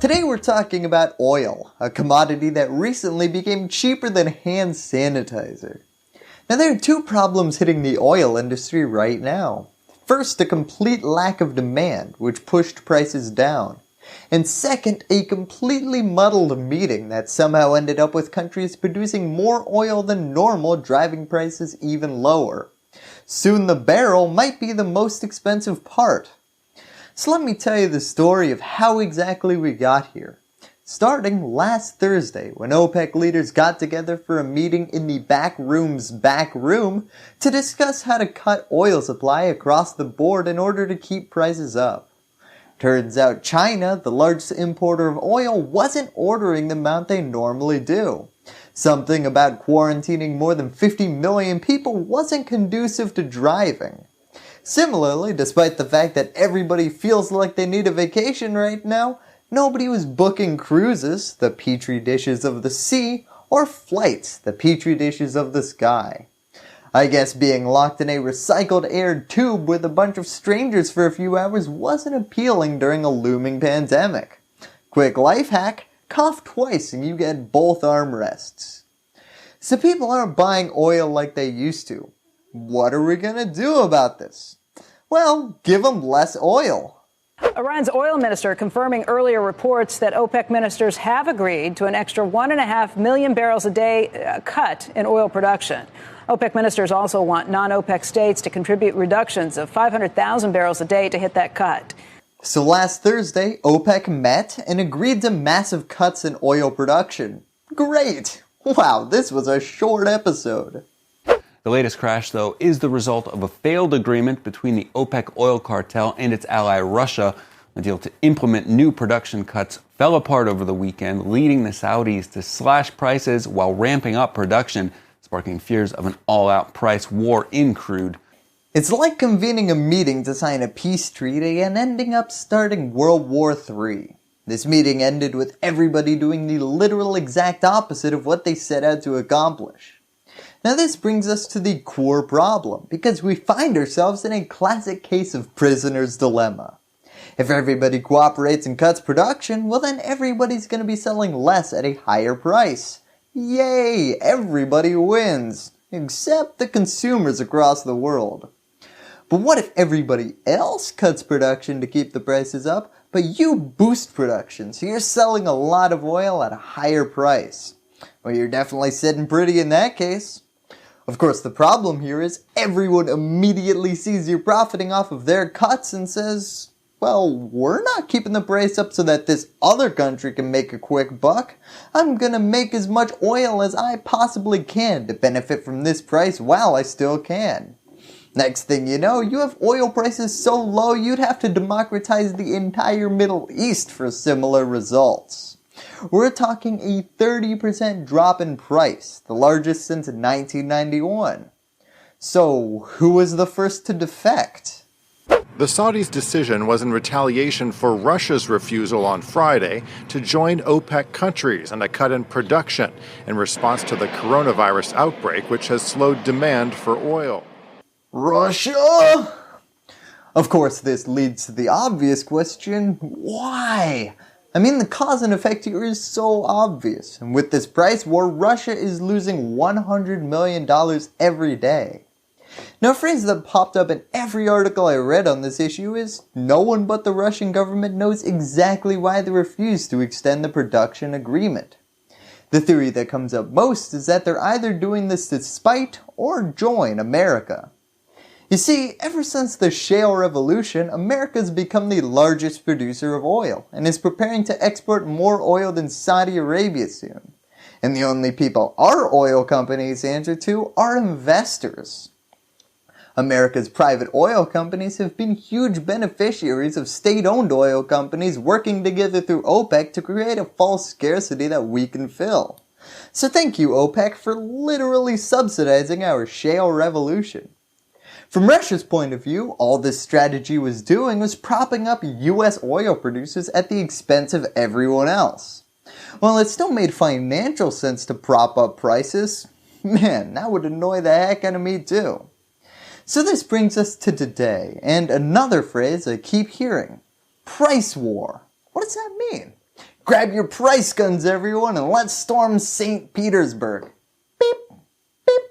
Today we're talking about oil, a commodity that recently became cheaper than hand sanitizer. Now there are two problems hitting the oil industry right now. First, a complete lack of demand, which pushed prices down. And second, a completely muddled meeting that somehow ended up with countries producing more oil than normal, driving prices even lower. Soon the barrel might be the most expensive part. So let me tell you the story of how exactly we got here. Starting last Thursday, when OPEC leaders got together for a meeting in the back room's back room to discuss how to cut oil supply across the board in order to keep prices up. Turns out China, the largest importer of oil, wasn't ordering the amount they normally do. Something about quarantining more than 50 million people wasn't conducive to driving. Similarly, despite the fact that everybody feels like they need a vacation right now, nobody was booking cruises, the petri dishes of the sea, or flights, the petri dishes of the sky. I guess being locked in a recycled air tube with a bunch of strangers for a few hours wasn't appealing during a looming pandemic. Quick life hack, cough twice and you get both armrests. So people aren't buying oil like they used to. What are we gonna do about this? Well, give them less oil. Iran's oil minister confirming earlier reports that OPEC ministers have agreed to an extra 1.5 million barrels a day cut in oil production. OPEC ministers also want non-OPEC states to contribute reductions of 500,000 barrels a day to hit that cut. So last Thursday, OPEC met and agreed to massive cuts in oil production. Great! Wow, this was a short episode. The latest crash, though, is the result of a failed agreement between the OPEC oil cartel and its ally Russia. The deal to implement new production cuts fell apart over the weekend, leading the Saudis to slash prices while ramping up production, sparking fears of an all-out price war in crude. It's like convening a meeting to sign a peace treaty and ending up starting World War III. This meeting ended with everybody doing the literal exact opposite of what they set out to accomplish. Now this brings us to the core problem, because we find ourselves in a classic case of prisoner's dilemma. If everybody cooperates and cuts production, well then everybody's going to be selling less at a higher price. Yay! Everybody wins! Except the consumers across the world. But what if everybody else cuts production to keep the prices up, but you boost production, so you're selling a lot of oil at a higher price? Well, you're definitely sitting pretty in that case. Of course, the problem here is everyone immediately sees you profiting off of their cuts and says, well, we're not keeping the price up so that this other country can make a quick buck. I'm gonna make as much oil as I possibly can to benefit from this price while I still can. Next thing you know, you have oil prices so low you'd have to democratize the entire Middle East for similar results. We're talking a 30% drop in price, the largest since 1991. So, who was the first to defect? The Saudis' decision was in retaliation for Russia's refusal on Friday to join OPEC countries and a cut in production in response to the coronavirus outbreak, which has slowed demand for oil. Russia? Of course, this leads to the obvious question, why? I mean, the cause and effect here is so obvious, and with this price war, Russia is losing $100 million every day. Now, a phrase that popped up in every article I read on this issue is, no one but the Russian government knows exactly why they refused to extend the production agreement. The theory that comes up most is that they're either doing this to spite or join America. You see, ever since the shale revolution, America's become the largest producer of oil and is preparing to export more oil than Saudi Arabia soon. And the only people our oil companies answer to are investors. America's private oil companies have been huge beneficiaries of state-owned oil companies working together through OPEC to create a false scarcity that we can fill. So thank you, OPEC, for literally subsidizing our shale revolution. From Russia's point of view, all this strategy was doing was propping up US oil producers at the expense of everyone else. While it still made financial sense to prop up prices, man, that would annoy the heck out of me too. So this brings us to today, and another phrase I keep hearing, price war. What does that mean? Grab your price guns, everyone, and let's storm St. Petersburg. Beep, beep,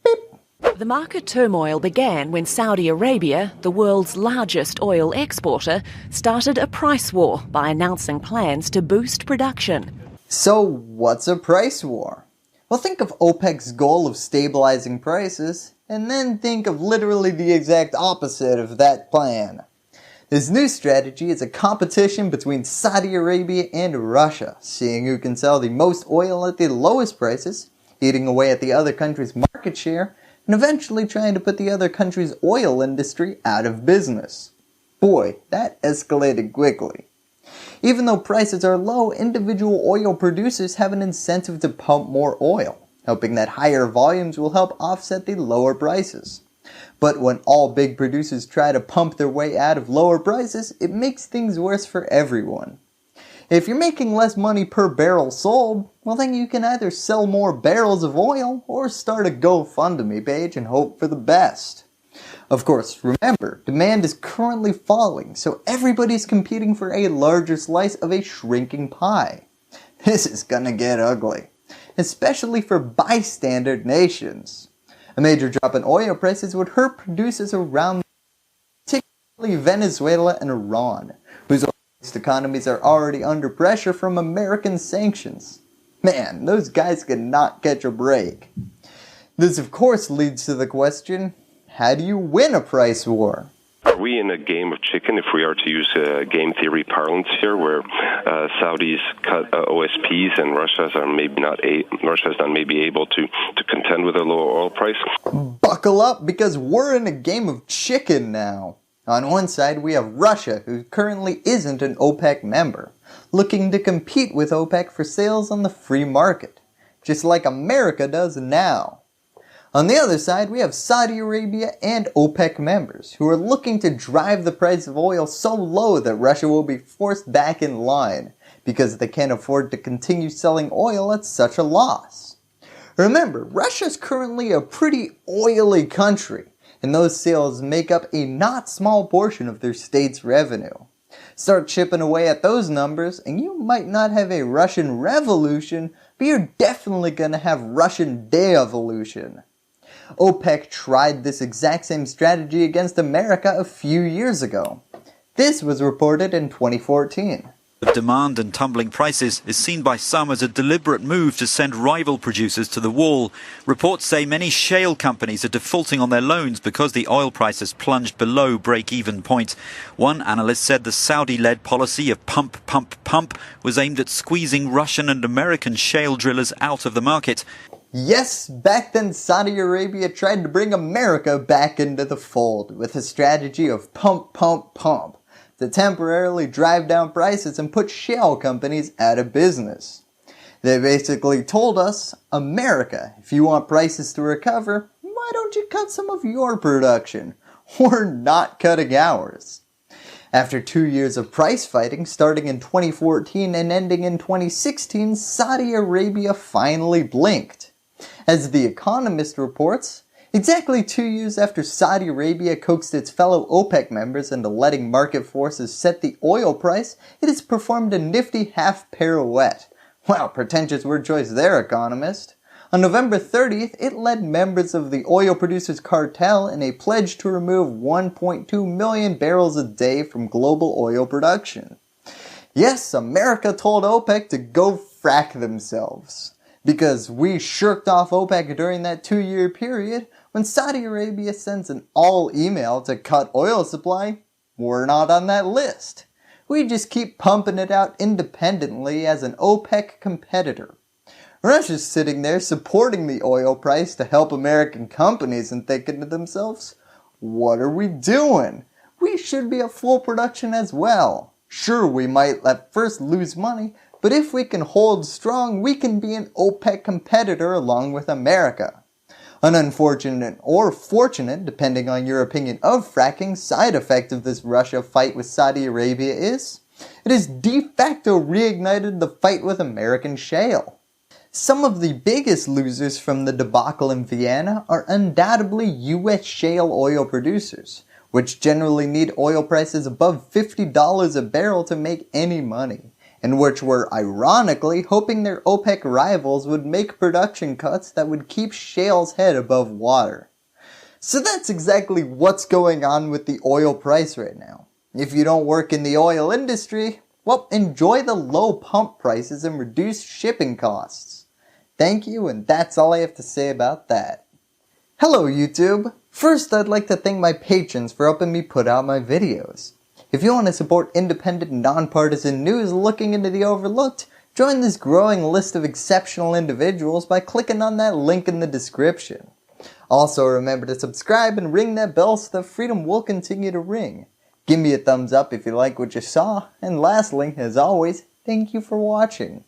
beep. The market turmoil began when Saudi Arabia, the world's largest oil exporter, started a price war by announcing plans to boost production. So what's a price war? Well, think of OPEC's goal of stabilizing prices, and then think of literally the exact opposite of that plan. This new strategy is a competition between Saudi Arabia and Russia, seeing who can sell the most oil at the lowest prices, eating away at the other country's market share, and eventually trying to put the other country's oil industry out of business. Boy, that escalated quickly. Even though prices are low, individual oil producers have an incentive to pump more oil, hoping that higher volumes will help offset the lower prices. But when all big producers try to pump their way out of lower prices, it makes things worse for everyone. If you're making less money per barrel sold, well then you can either sell more barrels of oil or start a GoFundMe page and hope for the best. Of course, remember, demand is currently falling, so everybody's competing for a larger slice of a shrinking pie. This is gonna get ugly, especially for bystander nations. A major drop in oil prices would hurt producers around, particularly Venezuela and Iran, whose oil-based economies are already under pressure from American sanctions. Man, those guys cannot catch a break. This of course leads to the question, how do you win a price war? Are we in a game of chicken, if we are to use game theory parlance here, where Saudis cut OSPs and Russia's not maybe able to contend with a lower oil price? Buckle up, because we're in a game of chicken now. On one side we have Russia, who currently isn't an OPEC member, looking to compete with OPEC for sales on the free market, just like America does now. On the other side, we have Saudi Arabia and OPEC members who are looking to drive the price of oil so low that Russia will be forced back in line because they can't afford to continue selling oil at such a loss. Remember, Russia is currently a pretty oily country, and those sales make up a not small portion of their state's revenue. Start chipping away at those numbers and you might not have a Russian revolution, but you're definitely going to have Russian de-evolution. OPEC tried this exact same strategy against America a few years ago. This was reported in 2014. The demand and tumbling prices is seen by some as a deliberate move to send rival producers to the wall. Reports say many shale companies are defaulting on their loans because the oil price has plunged below break-even point. One analyst said the Saudi-led policy of pump, pump, pump was aimed at squeezing Russian and American shale drillers out of the market. Yes, back then Saudi Arabia tried to bring America back into the fold with a strategy of pump, pump, pump to temporarily drive down prices and put shale companies out of business. They basically told us, America, if you want prices to recover, why don't you cut some of your production? We're not cutting ours. After 2 years of price fighting starting in 2014 and ending in 2016, Saudi Arabia finally blinked. As The Economist reports, exactly 2 years after Saudi Arabia coaxed its fellow OPEC members into letting market forces set the oil price, it has performed a nifty half pirouette. Wow, pretentious word choice there, Economist. On November 30th, it led members of the oil producers cartel in a pledge to remove 1.2 million barrels a day from global oil production. Yes, America told OPEC to go frack themselves. Because we shirked off OPEC during that 2-year period, when Saudi Arabia sends an all-email to cut oil supply, we're not on that list. We just keep pumping it out independently as an OPEC competitor. Russia's sitting there supporting the oil price to help American companies and thinking to themselves, what are we doing? We should be at full production as well. Sure, we might at first lose money, but if we can hold strong, we can be an OPEC competitor along with America. An unfortunate or fortunate, depending on your opinion of fracking, side effect of this Russia fight with Saudi Arabia is, it has de facto reignited the fight with American shale. Some of the biggest losers from the debacle in Vienna are undoubtedly US shale oil producers, which generally need oil prices above $50 a barrel to make any money, and which were ironically hoping their OPEC rivals would make production cuts that would keep shale's head above water. So that's exactly what's going on with the oil price right now. If you don't work in the oil industry, well, enjoy the low pump prices and reduced shipping costs. Thank you, and that's all I have to say about that. Hello YouTube! First, I'd like to thank my patrons for helping me put out my videos. If you want to support independent, nonpartisan news looking into the overlooked, join this growing list of exceptional individuals by clicking on that link in the description. Also remember to subscribe and ring that bell so that freedom will continue to ring. Give me a thumbs up if you like what you saw, and lastly, as always, thank you for watching.